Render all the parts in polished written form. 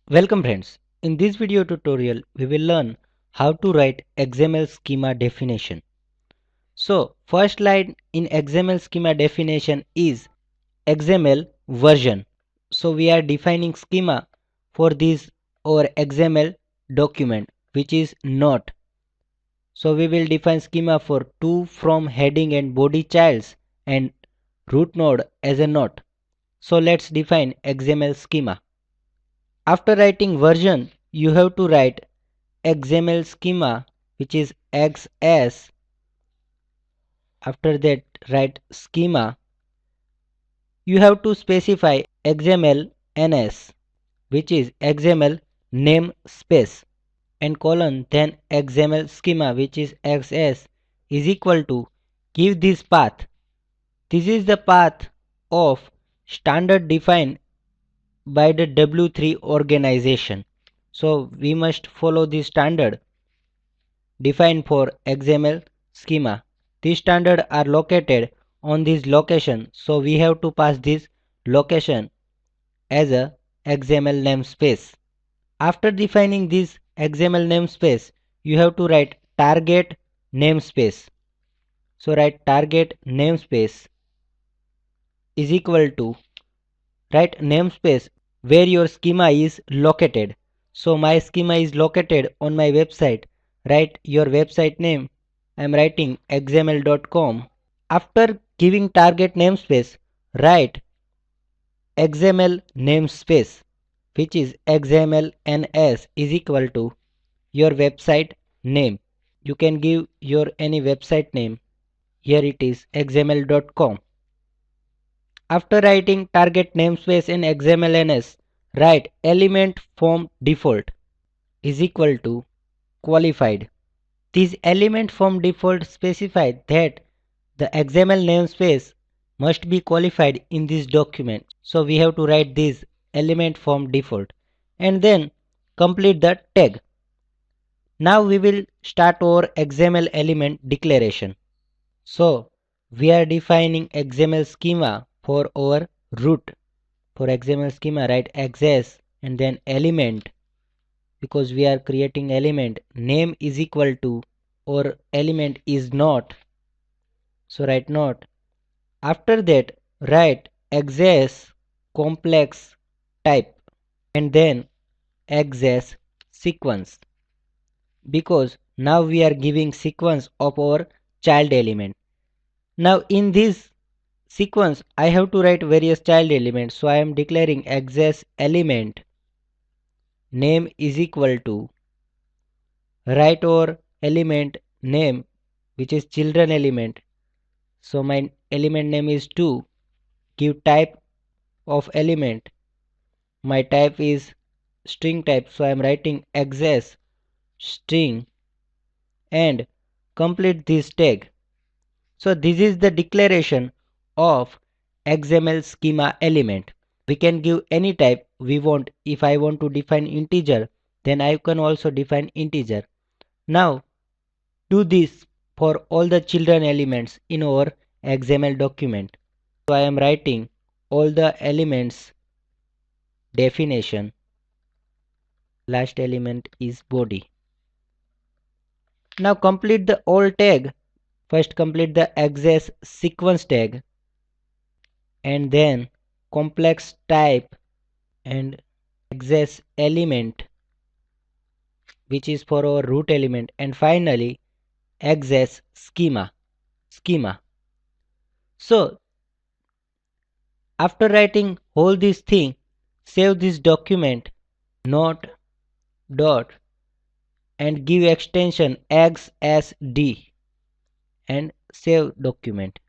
Welcome friends. In this video tutorial, we will learn how to write XML schema definition. So, first line in XML schema definition is XML version. So, we are defining schema for this or XML document which is not. So, we will define schema for to, from, heading and body childs and root node as a not. So, let's define XML schema. After writing version, you have to write XML schema which is XS. After that, write schema. You have to specify XML NS which is XML namespace and colon, then XML schema which is XS is equal to give this path. This is the path of standard defined by the W3 organization. So we must follow this standard defined for XML schema. These standards are located on this location, so we have to pass this location as a XML namespace. After defining this XML namespace, you have to write target namespace. So write target namespace is equal to write namespace where your schema is located. So my schema is located on my website. Write your website name. I am writing xml.com. After giving target namespace, write XML namespace which is XML-NS is equal to your website name. You can give your any website name. Here it is xml.com. After writing target namespace in XML-NS, write element from default is equal to qualified. This element from default specify that the XML namespace must be qualified in this document. So we have to write this element from default and then complete the tag. Now we will start our XML element declaration. So we are defining XML schema for our root. For XML schema, write XS and then element, because we are creating element, name is equal to or element is not. So write not. After that, write XS complex type and then XS sequence, because now we are giving sequence of our child element. Now in this sequence I have to write various child elements, so I am declaring XS element name is equal to write our element name which is children element. So my element name is 2. Give type of element. My type is string type, so I am writing XS string and complete this tag. So this is the declaration of XML schema element. We can give any type we want. If I want to define integer, then I can also define integer. Now do this for all the children elements in our XML document. So I am writing all the elements definition. Last element is body. Now complete the all tag. First complete the XS sequence tag and then complex type and XS element which is for our root element, and finally XS schema. So after writing all this thing, save this document not dot and give extension XSD and save document.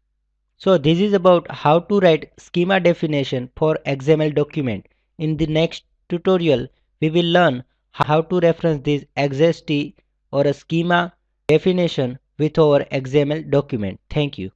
So this is about how to write schema definition for XML document. In the next tutorial, we will learn how to reference this XST or a schema definition with our XML document. Thank you.